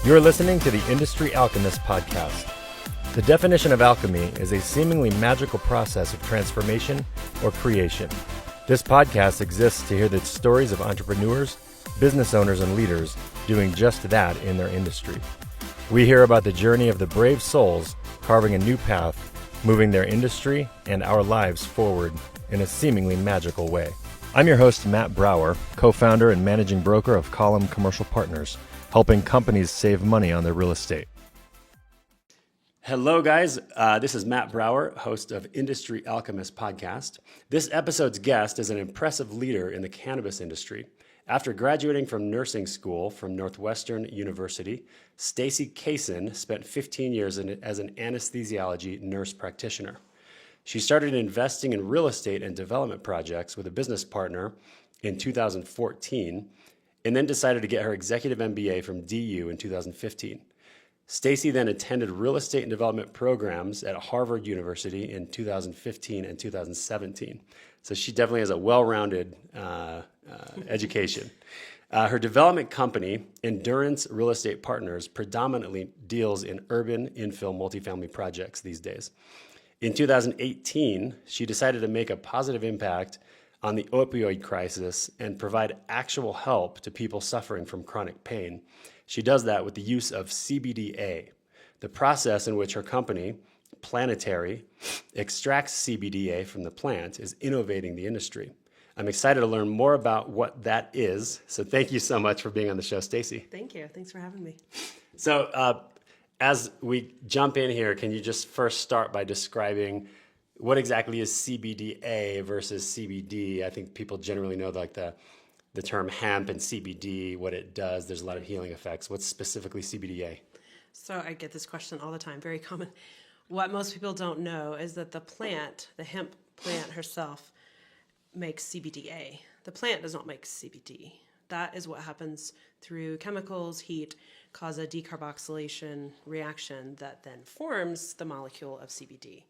You're listening to the Industry Alchemist podcast. The definition of alchemy is a seemingly magical process of transformation or creation. This podcast exists to hear the stories of entrepreneurs, business owners, and leaders doing just that in their industry. We hear about the journey of the brave souls carving a new path, moving their industry and our lives forward in a seemingly magical way. I'm your host, Matt Brower, co-founder and managing broker of Column Commercial Partners, helping companies save money on their real estate. Hello, guys. This is Matt Brower, host of Industry Alchemist podcast. This episode's guest is an impressive leader in the cannabis industry. After graduating from nursing school from Northwestern University, Stacy Kaysen spent 15 years as an anesthesiology nurse practitioner. She started investing in real estate and development projects with a business partner in 2014, and then decided to get her executive MBA from DU in 2015. Stacy then attended real estate and development programs at Harvard University in 2015 and 2017. So she definitely has a well-rounded education. Her development company, Endurance Real Estate Partners, predominantly deals in urban infill multifamily projects these days. In 2018, she decided to make a positive impact on the opioid crisis and provide actual help to people suffering from chronic pain. She does that with the use of CBDA, the process in which her company, Planetary, extracts CBDA from the plant, is innovating the industry. I'm excited to learn more about what that is. So thank you so much for being on the show, Stacy. Thank you. Thanks for having me. So as we jump in here, can you just first start by describing what exactly is CBDA versus CBD? I think people generally know like the term hemp and CBD, what it does. There's a lot of healing effects. What's specifically CBDA? So I get this question all the time, very common. What most people don't know is that the plant, the hemp plant herself, makes CBDA. The plant does not make CBD. That is what happens through chemicals, heat, cause a decarboxylation reaction that then forms the molecule of CBD.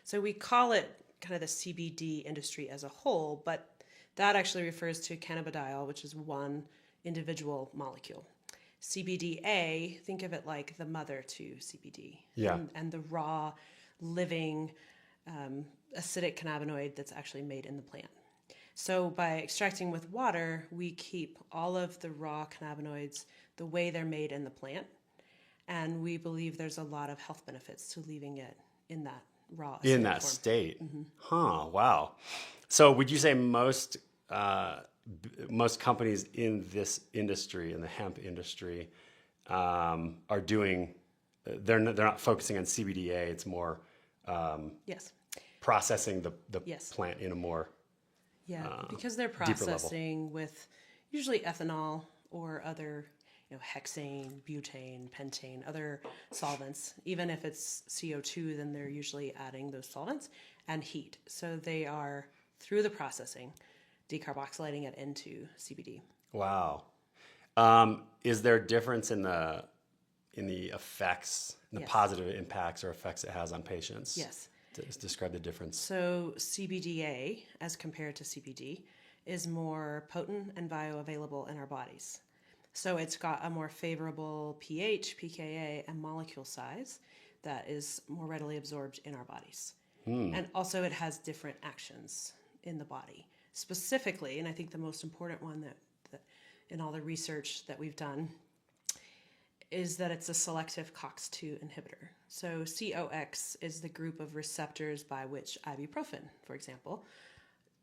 So we call it kind of the CBD industry as a whole, but that actually refers to cannabidiol, which is one individual molecule. CBDA, think of it like the mother to CBD. Yeah. And the raw, living acidic cannabinoid that's actually made in the plant. So by extracting with water, we keep all of the raw cannabinoids the way they're made in the plant. And we believe there's a lot of health benefits to leaving it in that raw in that form. state. Mm-hmm. Huh, wow. So would you say most companies in this industry, in the hemp industry, are doing, they're not focusing on CBDA, it's more yes. processing the yes. plant in a more because they're processing with usually ethanol or other hexane, butane, pentane, other solvents. Even if it's CO2, then they're usually adding those solvents and heat. So they are, through the processing, decarboxylating it into CBD. Wow. Is there a difference in the effects, the yes. positive impacts or effects it has on patients? Yes. Describe the difference. So CBDA, as compared to CBD, is more potent and bioavailable in our bodies. So it's got a more favorable pH, pKa, and molecule size that is more readily absorbed in our bodies. And also it has different actions in the body. Specifically, and I think the most important one that in all the research that we've done, is that it's a selective COX-2 inhibitor. So COX is the group of receptors by which ibuprofen, for example,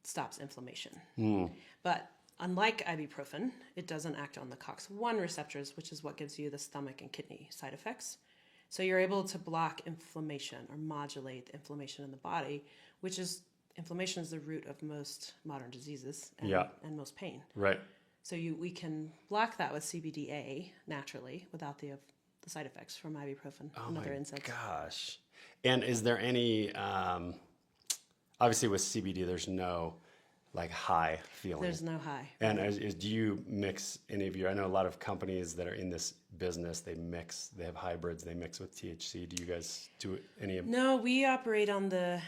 stops inflammation. But unlike ibuprofen, it doesn't act on the COX-1 receptors, which is what gives you the stomach and kidney side effects. So you're able to block inflammation or modulate the inflammation in the body, which is, inflammation is the root of most modern diseases and most pain. Right. So we can block that with CBDA naturally without the side effects from ibuprofen and other NSAIDs. Gosh. And is there any, obviously with CBD, there's no like high feeling. There's no high. And do you mix any of your, I know a lot of companies that are in this business, they have hybrids, they mix with THC. Do you guys do any of? No, we operate on the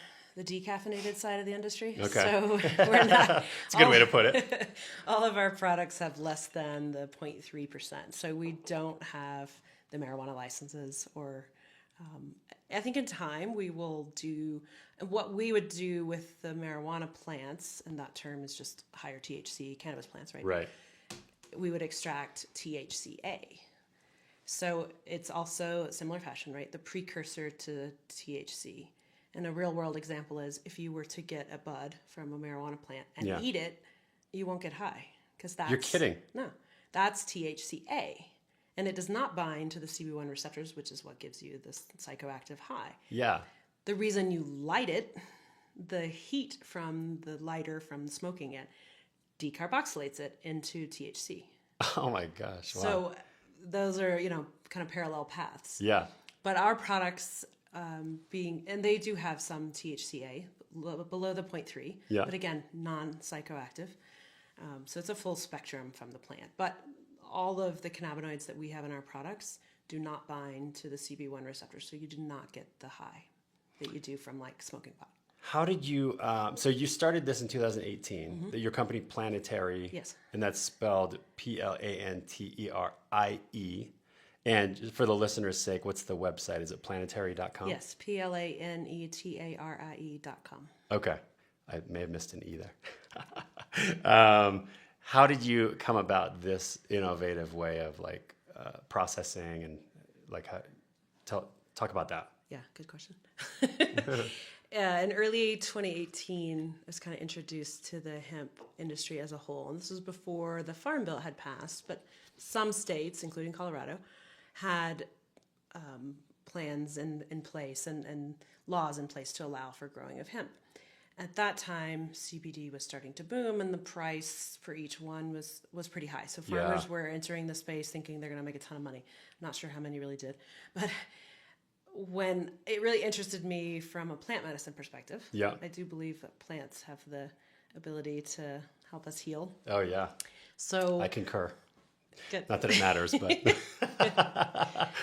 decaffeinated side of the industry. Okay. So we're not. It's a good way to put it. All of our products have less than the 0.3%. So we don't have the marijuana licenses. Or I think in time we will do what we would do with the marijuana plants, and that term is just higher THC cannabis plants, right? Right. We would extract THCA. So it's also a similar fashion, right? The precursor to THC. And a real world example is if you were to get a bud from a marijuana plant and eat it, you won't get high. Because that's... You're kidding. No. That's THCA. And it does not bind to the CB1 receptors, which is what gives you this psychoactive high. Yeah. The reason you light it, the heat from the lighter from smoking it, decarboxylates it into THC. Oh my gosh. Wow. So those are, kind of parallel paths. Yeah. But our products and they do have some THCA below the 0.3, but again, non-psychoactive. So it's a full spectrum from the plant. But all of the cannabinoids that we have in our products do not bind to the CB1 receptor, so you do not get the high that you do from like smoking pot. How did you, so you started this in 2018, your company Planetary. Yes. And that's spelled Planterie. And for the listener's sake, what's the website? Is it planetary.com? Yes, Planetarie.com. Okay. I may have missed an E there. How did you come about this innovative way of processing and talk about that? Yeah, good question. In early 2018, I was kind of introduced to the hemp industry as a whole. And this was before the Farm Bill had passed, but some states, including Colorado, had plans in place and laws in place to allow for growing of hemp. At that time, CBD was starting to boom, and the price for each one was pretty high. So farmers were entering the space thinking they're going to make a ton of money. Not sure how many really did. But when it really interested me from a plant medicine perspective, I do believe that plants have the ability to help us heal. Oh, yeah. So I concur. Good. Not that it matters, but...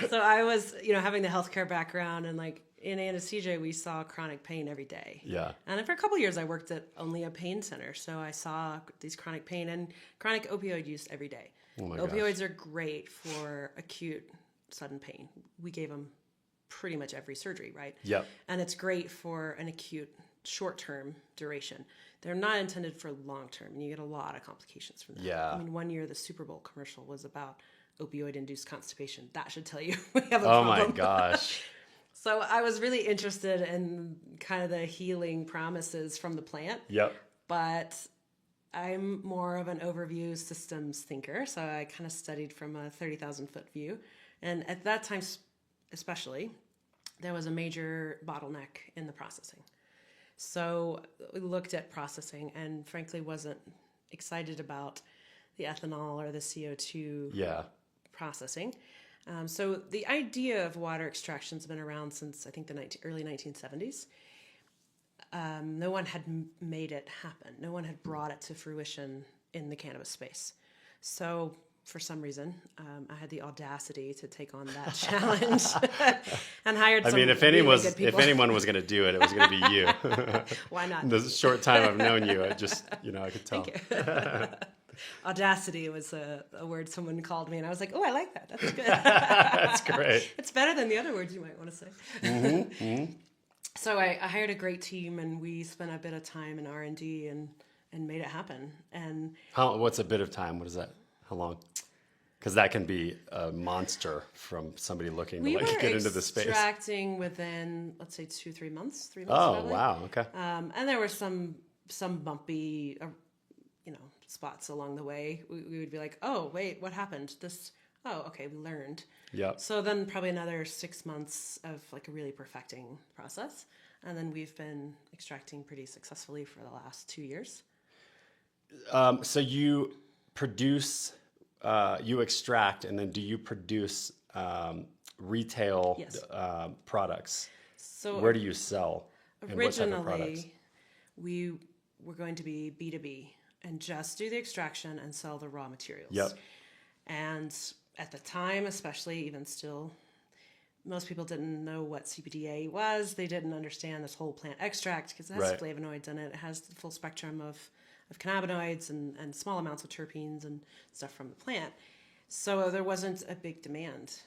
So I was, having the healthcare background, and in anesthesia, we saw chronic pain every day. Yeah. And for a couple of years, I worked at only a pain center. So I saw these chronic pain and chronic opioid use every day. Oh my Opioids gosh. are great for acute, sudden pain. We gave them pretty much every surgery, right? Yep. And it's great for an acute, short-term duration. They're not intended for long-term, and you get a lot of complications from that. Yeah. I mean, one year, the Super Bowl commercial was about opioid-induced constipation. That should tell you we have a problem. Oh my gosh. So I was really interested in kind of the healing promises from the plant. Yep. But I'm more of an overview systems thinker. So I kind of studied from a 30,000-foot view. And at that time, especially, there was a major bottleneck in the processing. So we looked at processing and frankly wasn't excited about the ethanol or the CO2 processing. So the idea of water extraction has been around since I think the early 1970s. No one had made it happen. No one had brought it to fruition in the cannabis space. So for some reason, I had the audacity to take on that challenge and hired some if really good people. anyone was going to do it, it was going to be you. Why not? In the short time I've known you, I could tell. Thank you. Audacity was a word someone called me, and I was like, oh, I like that. That's good. That's great. It's better than the other words you might want to say. Mm-hmm, mm-hmm. So I hired a great team, and we spent a bit of time in R&D and made it happen. And What's a bit of time? What is that? How long? Because that can be a monster from somebody looking to get into the space. We were extracting within, let's say, 2-3 months. 3 months. Oh, probably. wow. Okay. And there were some bumpy, spots along the way. We would be like, oh, wait, what happened? Okay, we learned. Yep. So then probably another 6 months of a really perfecting process. And then we've been extracting pretty successfully for the last 2 years. So you produce, you extract, and then do you produce retail products? So where do you sell? And what type of products? originally, we were going to be B2B and just do the extraction and sell the raw materials. Yep. And at the time, especially even still, most people didn't know what CBDA was. They didn't understand this whole plant extract because it has flavonoids in it. It has the full spectrum of cannabinoids and small amounts of terpenes and stuff from the plant. So there wasn't a big demand.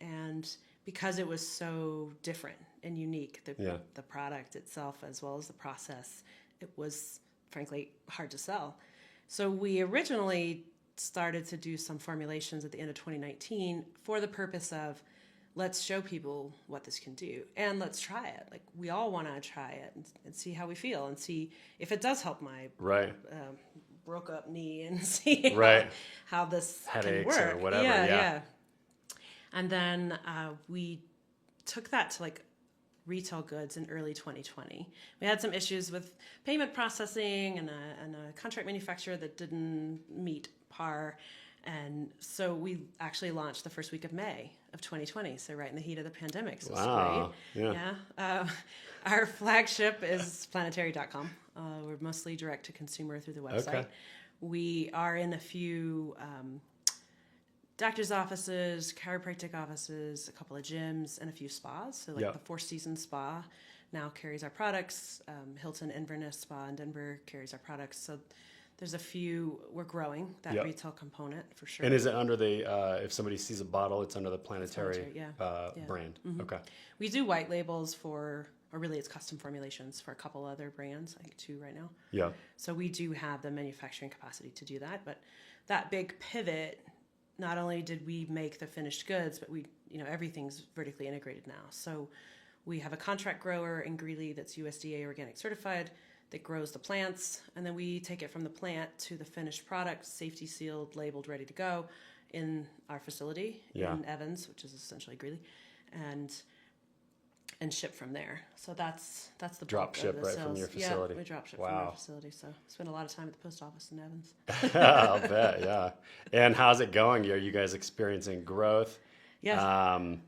And because it was so different and unique, the product itself as well as the process, it was frankly hard to sell. So we originally started to do some formulations at the end of 2019 for the purpose of, let's show people what this can do and let's try it. Like, we all want to try it and see how we feel and see if it does help my broke up knee and see how this headaches can work. or whatever. Yeah. And then we took that to like retail goods in early 2020. We had some issues with payment processing and a contract manufacturer that didn't meet par. And so we actually launched the first week of May of 2020. So right in the heat of the pandemic. So wow. It's great. Yeah. Our flagship is planetary.com. We're mostly direct to consumer through the website. Okay. We are in a few doctor's offices, chiropractic offices, a couple of gyms, and a few spas. So like the Four Seasons Spa now carries our products. Hilton Inverness Spa in Denver carries our products. So there's a few, we're growing that retail component for sure. And is it under the, if somebody sees a bottle, it's under the Planetary brand? Mm-hmm. Okay. We do white labels for, or really it's custom formulations for a couple other brands, I think 2 right now. Yeah. So we do have the manufacturing capacity to do that. But that big pivot, not only did we make the finished goods, but we, everything's vertically integrated now. So we have a contract grower in Greeley that's USDA organic certified that grows the plants, and then we take it from the plant to the finished product, safety sealed, labeled, ready to go in our facility in Evans, which is essentially Greeley, and ship from there. So that's the drop ship right from your facility. Yeah, we drop ship from our facility. So spend a lot of time at the post office in Evans. I'll bet, yeah. And how's it going? Are you guys experiencing growth? Yes.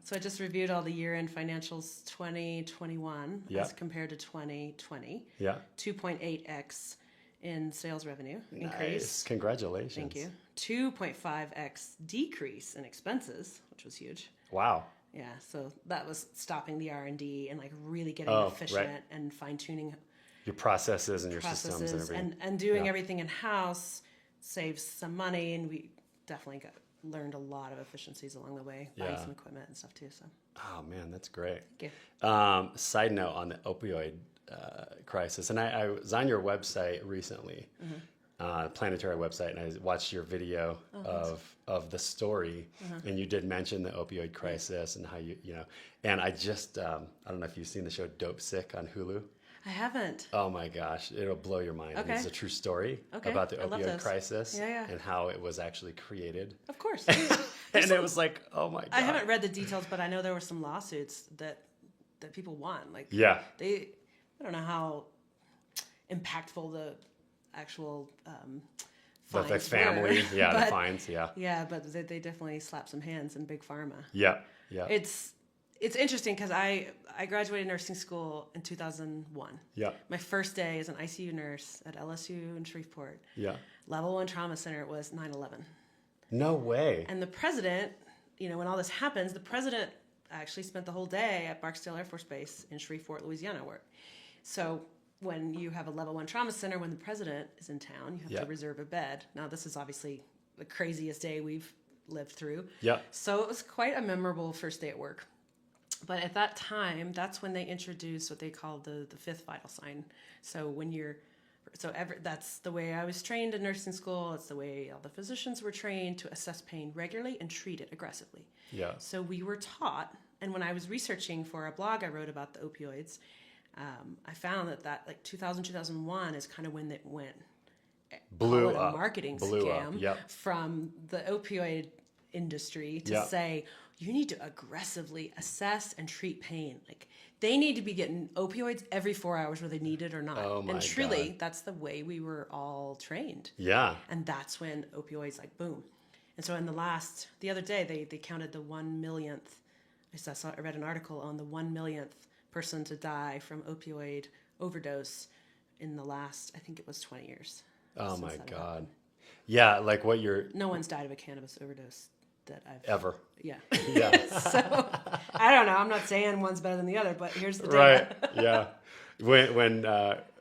So I just reviewed all the year-end financials 2021 as compared to 2020. Yeah. 2.8x in sales revenue increase. Congratulations. Thank you. 2.5x decrease in expenses, which was huge. Wow. Yeah, so that was stopping the R&D and like really getting efficient and fine-tuning your processes and your systems and everything. And doing everything in-house saves some money, and we definitely learned a lot of efficiencies along the way, buying some equipment and stuff too. So. Oh man, that's great. Thank you. Side note on the opioid crisis, and I was on your website recently. Planetary website, and I watched your video of the story, and you did mention the opioid crisis and how and I just I don't know if you've seen the show Dope Sick on Hulu. I haven't. Oh my gosh, it'll blow your mind. Okay. It's a true story about the opioid crisis and how it was actually created. Of course. And it was like, oh my god. I haven't read the details, but I know there were some lawsuits that people won. Like I don't know how impactful the actual fines the family, were, the fines, but they definitely slapped some hands in big pharma. It's interesting because I graduated nursing school in 2001. My first day as an ICU nurse at LSU in Shreveport. Level 1 trauma center was 9/11. No way. And the president, when all this happens, the president actually spent the whole day at Barksdale Air Force Base in Shreveport, Louisiana. So when you have a level 1 trauma center, when the president is in town, you have to reserve a bed. Now, this is obviously the craziest day we've lived through. So it was quite a memorable first day at work. But at that time, that's when they introduced what they called the fifth vital sign. So that's the way I was trained in nursing school. It's the way all the physicians were trained to assess pain regularly and treat it aggressively. So we were taught, and when I was researching for a blog I wrote about the opioids, I found that like 2000, 2001 is kind of when it went blew up. A marketing scam from the opioid industry to say, you need to aggressively assess and treat pain. Like, they need to be getting opioids every 4 hours whether they need it or not. And truly, that's the way we were all trained. And that's when opioids like boom. And so the other day, they counted the 1 millionth. I read an article on the 1 millionth person to die from opioid overdose in the last, I think it was 20 years. Oh my God. Yeah, like what you're... No one's died of a cannabis overdose that I've... Ever. Yeah. So, I don't know. I'm not saying one's better than the other, but here's the data. When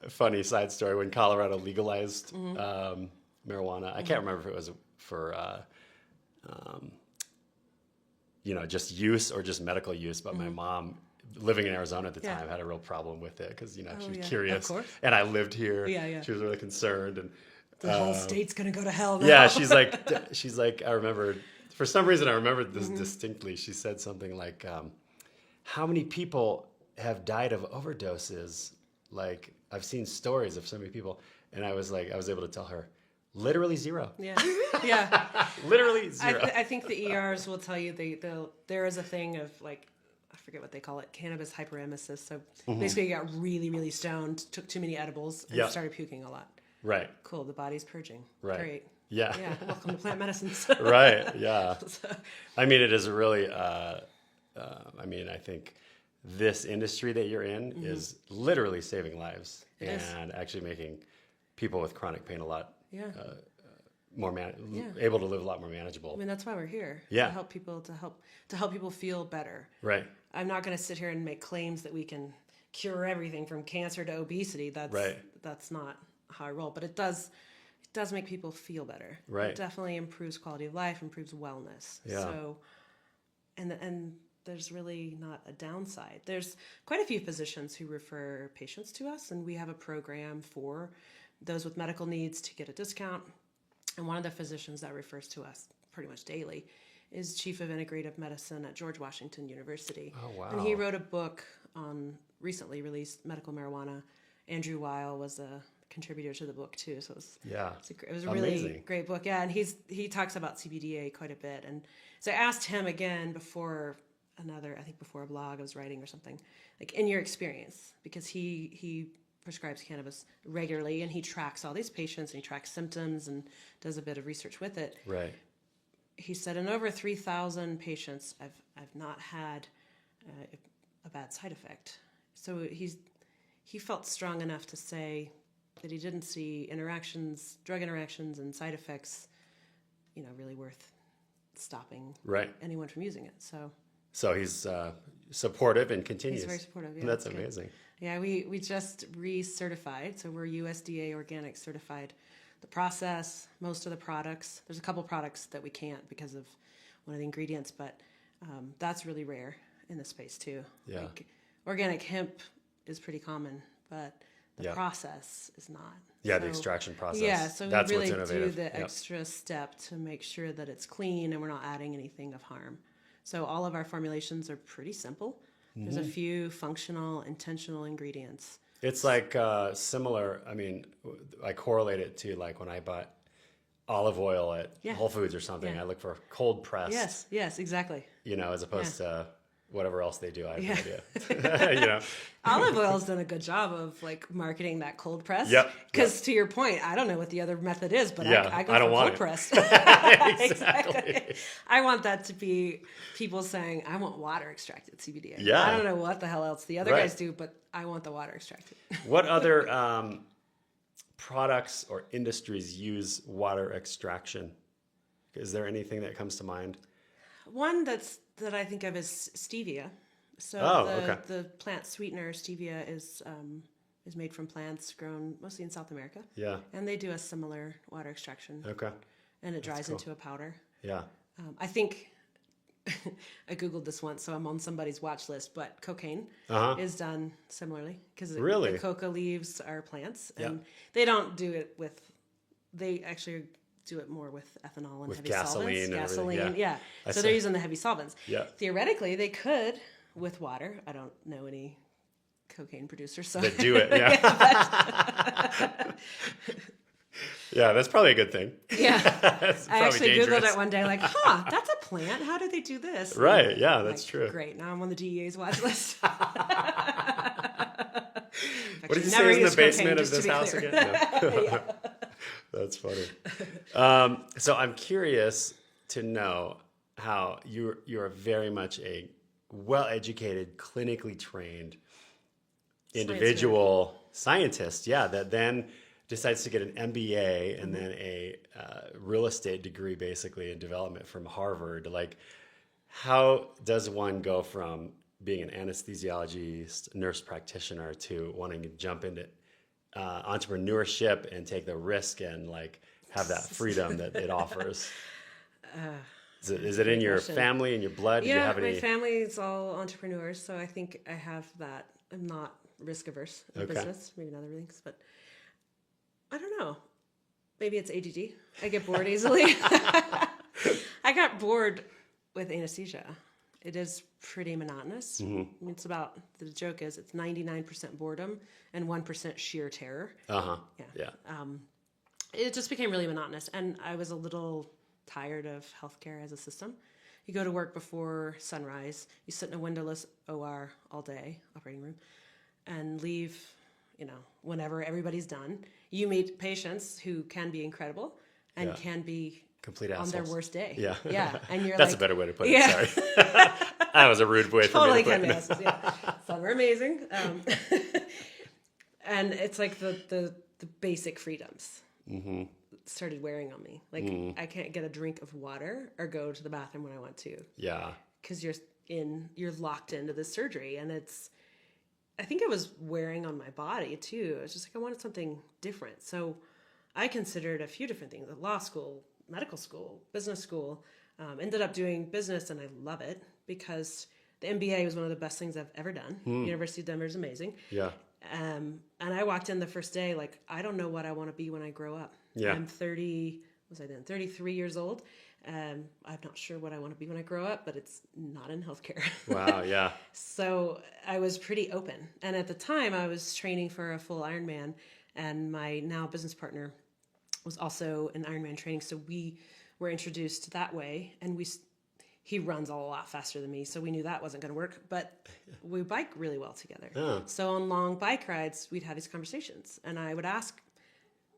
funny side story, when Colorado legalized marijuana, I can't remember if it was for... just use or just medical use. But my mom, living in Arizona at the Yeah. time, had a real problem with it because, she was yeah, curious. of course. And I lived here. Yeah, yeah. She was really concerned. And The whole state's gonna go to hell now. yeah, she's like, I remember, for some reason, I remembered this distinctly. She said something like, how many people have died of overdoses? Like, I've seen stories of so many people. And I was able to tell her, literally zero. Yeah, yeah. Literally zero. I think the ERs will tell you there is a thing of like, I forget what they call it, cannabis hyperemesis. So basically, you got really, really stoned, took too many edibles, and Yeah. started puking a lot. Right. Cool, the body's purging. Right. Great. Yeah. Yeah, welcome to plant medicines. Right. Yeah. I mean, it is really, I think this industry that you're in is literally saving lives It is. and actually making people with chronic pain a lot Yeah. more Yeah. able to live a lot more manageable. I mean, that's why we're here. Yeah. To help people to help people feel better. Right. I'm not going to sit here and make claims that we can cure everything from cancer to obesity. That's not how I roll. But it does make people feel better. Right. It definitely improves quality of life, improves wellness. Yeah. So, and there's really not a downside. There's quite a few physicians who refer patients to us, and we have a program for those with medical needs to get a discount. And one of the physicians that refers to us pretty much daily is Chief of Integrative Medicine at George Washington University. Oh, wow. And he wrote a book on recently released medical marijuana. Andrew Weil was a contributor to the book too, so it was a really Amazing. great book. Yeah, and he talks about CBDA quite a bit. And so I asked him again before a blog I was writing or something, like, in your experience, because he prescribes cannabis regularly and he tracks all these patients and he tracks symptoms and does a bit of research with it. Right. He said, in over 3,000 patients, I've not had a bad side effect. So he felt strong enough to say that he didn't see drug interactions and side effects, really worth stopping Right. anyone from using it. So he's supportive and continues. He's very supportive. Yeah, That's good. amazing. Yeah, we just recertified, so we're USDA organic certified. The process, most of the products. There's a couple products that we can't because of one of the ingredients, but that's really rare in the space too. Yeah. Like, organic hemp is pretty common, but the process is not. Yeah, the extraction process. Yeah, so that's we really what's do innovative. the Yep. extra step to make sure that it's clean and we're not adding anything of harm. So all of our formulations are pretty simple. There's a few functional, intentional ingredients. It's like similar. I mean, I correlate it to like when I bought olive oil at Whole Foods or something. Yeah. I look for cold pressed. Yes, exactly. As opposed to whatever else they do. I have Yeah. no idea. Olive oil's done a good job of like marketing that cold press. Yep. Because to your point, I don't know what the other method is, but Yeah, I go I don't for want cold it. pressed. Exactly. I want that to be people saying, I want water extracted CBD. Yeah. I don't know what the hell else the other Right. guys do, but I want the water extracted. What other products or industries use water extraction? Is there anything that comes to mind? One that I think of is stevia. So okay. the plant sweetener stevia is made from plants grown mostly in South America. Yeah. And they do a similar water extraction. Okay. And it dries cool. into a powder. Yeah. I think I Googled this once, so I'm on somebody's watch list, but cocaine is done similarly because Really? the coca leaves are plants. And Yeah. they don't do it they actually do it more with ethanol and With heavy gasoline solvents. and everything, yeah. I So see. they're using the heavy solvents. Yeah. Theoretically, they could with water. I don't know any cocaine producers, so That do it. Yeah. Yeah, that's probably a good thing. yeah. That's I probably actually dangerous. Googled it one day, like, that's a plant. How do they do this? Right. Yeah, that's Like, true. Great. Now I'm on the DEA's watch list. What did you say is in the basement of this house again? No. That's funny. So I'm curious to know how you are very much a well-educated, clinically trained individual scientist. Yeah, that then decides to get an MBA and then a real estate degree, basically in development from Harvard. Like, how does one go from being an anesthesiologist, nurse practitioner, to wanting to jump into entrepreneurship and take the risk and like have that freedom that it offers? Is it in your family, in your blood? Do you Yeah, have my any? family is all entrepreneurs, so I think I have that. I'm not risk averse in Okay. business, maybe not other things, but I don't know. Maybe it's ADD. I get bored easily. I got bored with anesthesia. It is pretty monotonous. I mean, the joke is it's 99% boredom and 1% sheer terror. Yeah. It just became really monotonous, and I was a little tired of healthcare as a system. You go to work before sunrise, you sit in a windowless OR all day, operating room, and leave, whenever everybody's done. You meet patients who can be incredible and can be Complete on assholes. their worst day. Yeah. Yeah. And you're That's like, a better way to put it. Yeah. Sorry. That was a rude way for totally me to can put be it. assholes, yeah. Some are amazing. And it's like the basic freedoms started wearing on me. Like I can't get a drink of water or go to the bathroom when I want to. Yeah. Because you're locked into this surgery, and I think it was wearing on my body too. It was just like I wanted something different. So I considered a few different things: law school, medical school, business school. Ended up doing business, and I love it because the MBA was one of the best things I've ever done. University of Denver is amazing. Yeah. And I walked in the first day like, I don't know what I want to be when I grow up. Yeah. I'm 33 years old. I'm not sure what I want to be when I grow up, but it's not in healthcare. Wow. Yeah. So I was pretty open. And at the time I was training for a full Ironman, and my now business partner was also in Ironman training. So we were introduced that way, and he runs a lot faster than me, so we knew that wasn't going to work, but we bike really well together. Oh. So on long bike rides, we'd have these conversations, and I would ask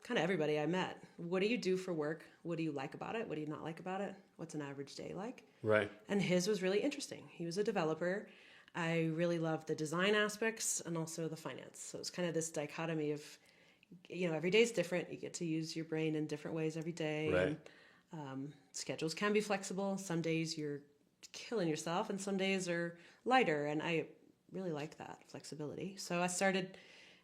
kind of everybody I met, what do you do for work? What do you like about it? What do you not like about it? What's an average day like? Right. And his was really interesting. He was a developer. I really loved the design aspects and also the finance. So it's kind of this dichotomy of, every day is different. You get to use your brain in different ways every day. Right. And schedules can be flexible. Some days you're killing yourself and some days are lighter. And I really like that flexibility. So I started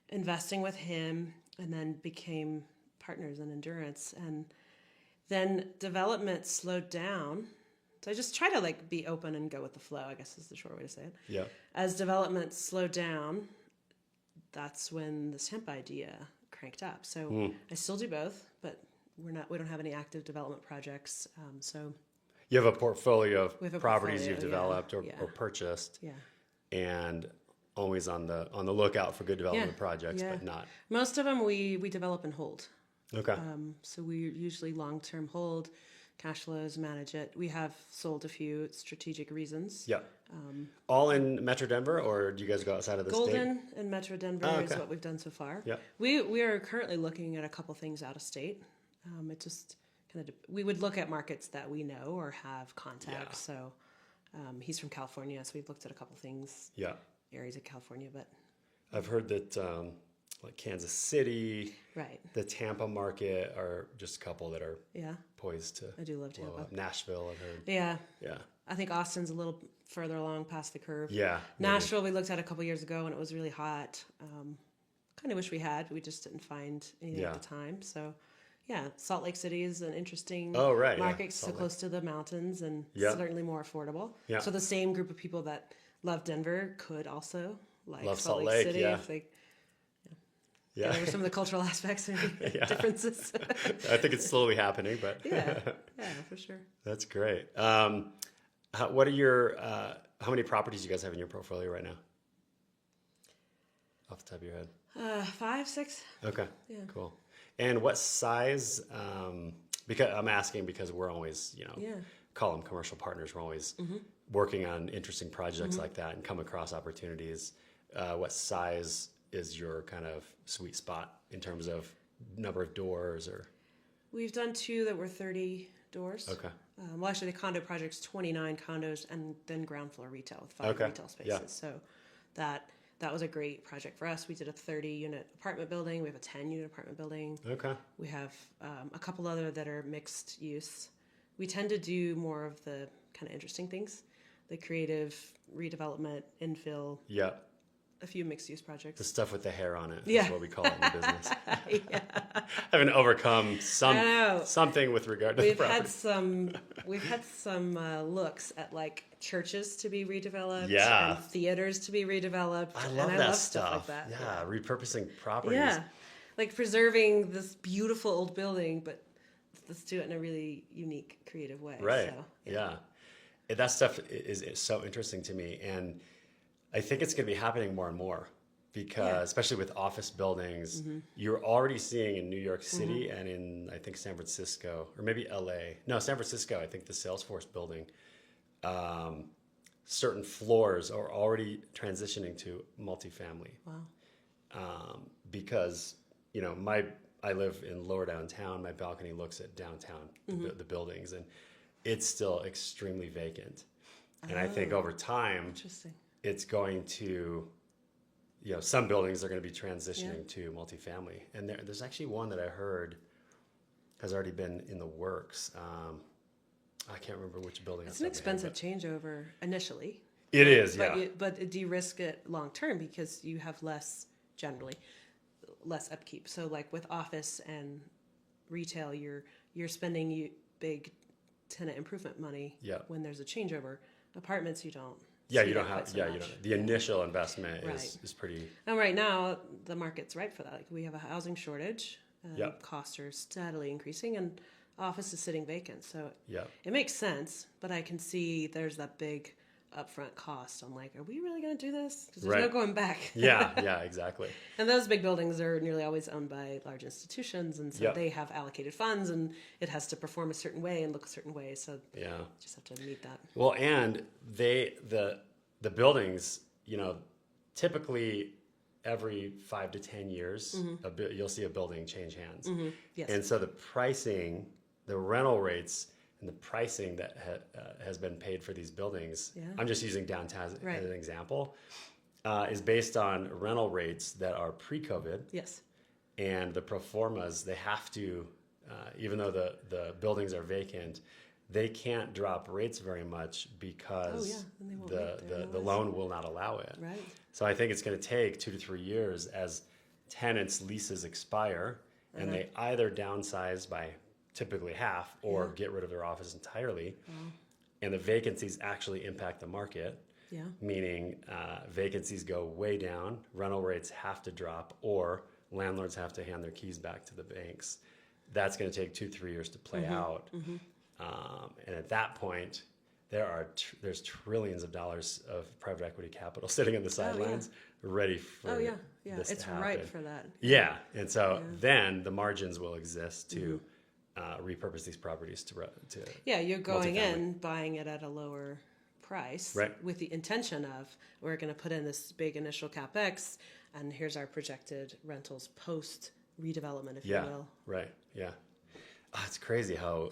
investing with him and then became partners in endurance. And then development slowed down. So I just try to be open and go with the flow, I guess is the short way to say it. Yeah. As development slowed down, that's when this hemp idea cranked up. So I still do both, but we don't have any active development projects. So You have a portfolio of We have a properties portfolio, you've developed yeah. or purchased, yeah. and always on the lookout for good development Yeah, projects, yeah. but not. Most of them we develop and hold. Okay. So we usually long-term hold, cash flows, manage it. We have sold a few strategic reasons. Yeah. All in Metro Denver, or do you guys go outside of the state? Golden and Metro Denver Oh, is okay. what we've done so far. Yeah. We are currently looking at a couple things out of state. It just kind of we would look at markets that we know or have contacts. Yeah. So he's from California, so we've looked at a couple things, Yeah. areas of California, but I've heard that like Kansas City, right. the Tampa market are just a couple that are Yeah, poised to I do love blow Tampa. up. Nashville, I've heard. Yeah, Yeah. I think Austin's a little further along past the curve. Yeah. maybe. Nashville, we looked at a couple years ago, and it was really hot. Kind of wish we had, but we just didn't find anything Yeah. at the time. So, yeah, Salt Lake City is an interesting Oh, right, yeah, market, so Salt Lake. close to the mountains and Yeah. certainly more affordable. Yeah. So the same group of people that love Denver could also like Love Salt Salt Lake Lake, City. yeah. If they, Yeah. there were some of the cultural aspects and Yeah. differences. I think it's slowly happening, but yeah, for sure. that's great. What are your how many properties you guys have in your portfolio right now? Off the top of your head. 5, 6. Okay. Yeah. Cool. And what size? Because I'm asking because we're always, Yeah. call them commercial partners. We're always working on interesting projects like that and come across opportunities. What size is your kind of sweet spot in terms of number of doors or? We've done 2 that were 30 doors. Okay. Well, actually, the condo project's 29 condos and then ground floor retail with 5 Okay. retail spaces. Yeah. So that was a great project for us. We did a 30-unit apartment building. We have a 10-unit apartment building. Okay. We have a couple other that are mixed use. We tend to do more of the kind of interesting things, the creative redevelopment, infill, Yeah. a few mixed-use projects. The stuff with the hair on it Yeah. is what we call it in the business. Yeah. Haven't overcome know. something with regard to the property. We've had some looks at like churches to be redeveloped, Yeah. and theaters to be redeveloped. I love and that I love stuff. like that. Yeah, repurposing properties. Yeah, like preserving this beautiful old building, but let's do it in a really unique, creative way. Right. So, Yeah. That stuff is so interesting to me, and I think it's going to be happening more and more because, especially with office buildings, you're already seeing in New York City and in, I think, San Francisco, or maybe LA. No, San Francisco, I think the Salesforce building, certain floors are already transitioning to multifamily. Wow. Because, I live in lower downtown. My balcony looks at downtown, the buildings, and it's still extremely vacant. And I think over time, Interesting. it's going to, some buildings are going to be transitioning to multifamily. And there's actually one that I heard has already been in the works. I can't remember which building. It's an expensive changeover initially. It is, but yeah. But de-risk it long term because you have generally less upkeep. So like with office and retail, you're spending big tenant improvement money when there's a changeover. Apartments, you don't. Yeah, see you don't that quite have. so Yeah, much. you don't. The initial investment Right. is pretty. And right now, the market's right for that. Like we have a housing shortage. Yep. Costs are steadily increasing, and office is sitting vacant. So Yeah. it makes sense, but I can see there's that big upfront cost. I'm like, are we really going to do this? Because there's no going back. Yeah, exactly. And those big buildings are nearly always owned by large institutions, and so Yep. they have allocated funds, and it has to perform a certain way and look a certain way. So Yeah. you just have to meet that. Well, and the buildings, typically every 5 to 10 years, you'll see a building change hands. Yes. And so the pricing, the rental rates, and the pricing that has been paid for these buildings, I'm just using downtown as an example, is based on rental rates that are pre-COVID. Yes. And the pro formas, they have to, even though the buildings are vacant, they can't drop rates very much because And they won't make their the loan will not allow it. Right. So I think it's going to take 2 to 3 years as tenants' leases expire and they either downsize by typically half or get rid of their office entirely. And the vacancies actually impact the market, meaning vacancies go way down, rental rates have to drop, or landlords have to hand their keys back to the banks. That's going to take 2-3 years to play out. And at that point, there's trillions of dollars of private equity capital sitting on the sidelines, ready for this It's to happen. ripe for that. Yeah, and so then the margins will exist to repurpose these properties to You're going multifamily. in, buying it at a lower price Right. with the intention of we're going to put in this big initial capex, and here's our projected rentals post redevelopment, if you will. Right. Yeah. Oh, it's crazy how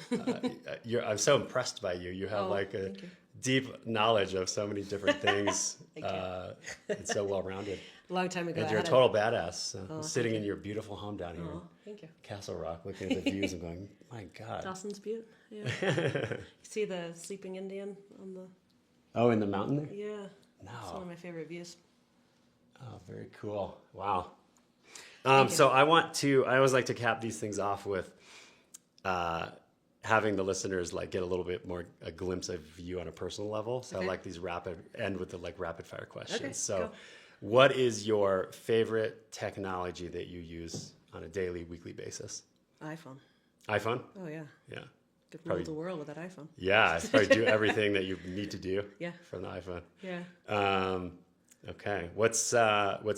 I'm so impressed by you. You have like a deep knowledge of so many different things. It's so well rounded. A long time ago, And I you're a had total badass. Sitting in your beautiful home down here thank you. in Castle Rock, looking at the views and going, my God. Dawson's Butte. Yeah. You see the sleeping Indian on the? Oh, in the mountain there? Yeah. No. It's one of my favorite views. Oh, very cool. Wow. So I always like to cap these things off with having the listeners like get a little bit more a glimpse of you on a personal level. So I like these end with the rapid fire questions. Okay, so go. what is your favorite technology that you use on a daily, weekly basis? iPhone. iPhone? Oh yeah. Yeah. Could Probably- rule the world with that iPhone. Yeah, it's probably do everything that you need to do from the iPhone. Yeah. Okay. What's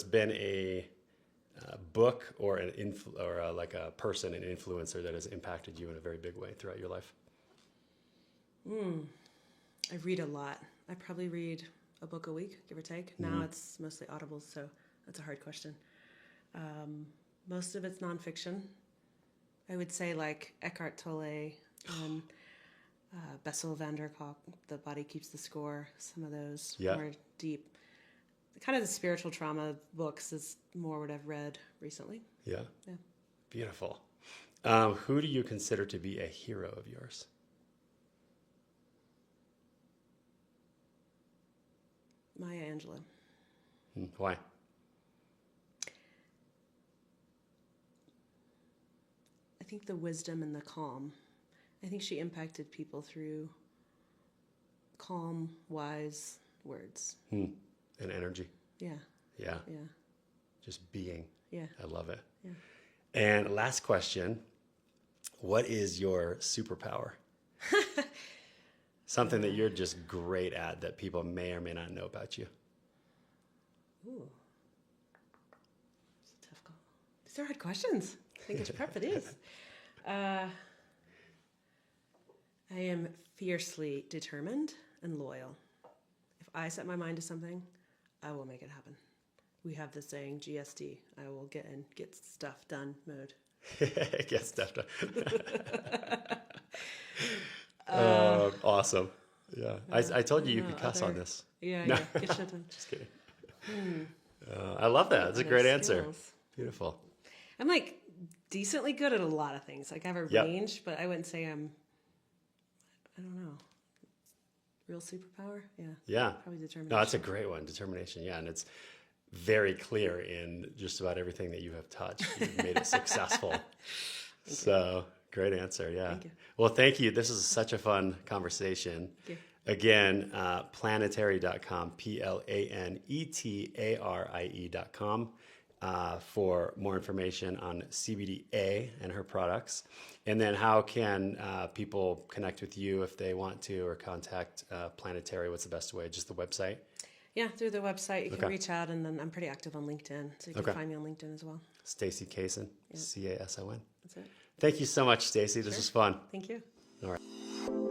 been a book or like a person, an influencer that has impacted you in a very big way throughout your life? I read a lot. I probably read a book a week, give or take. Now it's mostly audibles, so that's a hard question. Most of it's nonfiction. I would say like Eckhart Tolle and Bessel van der Kolk, The Body Keeps the Score, some of those more deep. Kind of the spiritual trauma books is more what I've read recently. Yeah. Yeah. Beautiful. Who do you consider to be a hero of yours? Maya Angelou. Why? I think the wisdom and the calm. I think she impacted people through calm, wise words. And energy. Yeah. Yeah. Yeah. Just being. Yeah. I love it. Yeah. And last question, what is your superpower? Something that you're just great at that people may or may not know about you. Ooh. It's a tough call. These are hard questions. I think I should prep for these. I am fiercely determined and loyal. If I set my mind to something, I will make it happen. We have this saying, GSD, I will get stuff done mode. Get stuff done. Awesome. Yeah. I told you could cuss on this. Yeah, No. yeah. Get shit done. Just kidding. I love that. That's a great answer. Skills. Beautiful. I'm like decently good at a lot of things. Like I have a Yep. range, but I wouldn't say I don't know. Real superpower? Yeah. Yeah. Probably determination. No, that's a great one. Determination. Yeah. And it's very clear in just about everything that you have touched. You've made it successful. So great answer. Yeah. Thank you. Well, thank you. This is such a fun conversation. Thank you. Again, planetary.com, planetarie.com, for more information on CBDA and her products. And then how can people connect with you if they want to, or contact Planetary? What's the best way? Just the website? Yeah, through the website, you can Okay. reach out, and then I'm pretty active on LinkedIn, so you can Okay. find me on LinkedIn as well. Stacey Cason, Cason. That's it. Thank you so much, Stacey. This was fun. Thank you. All right.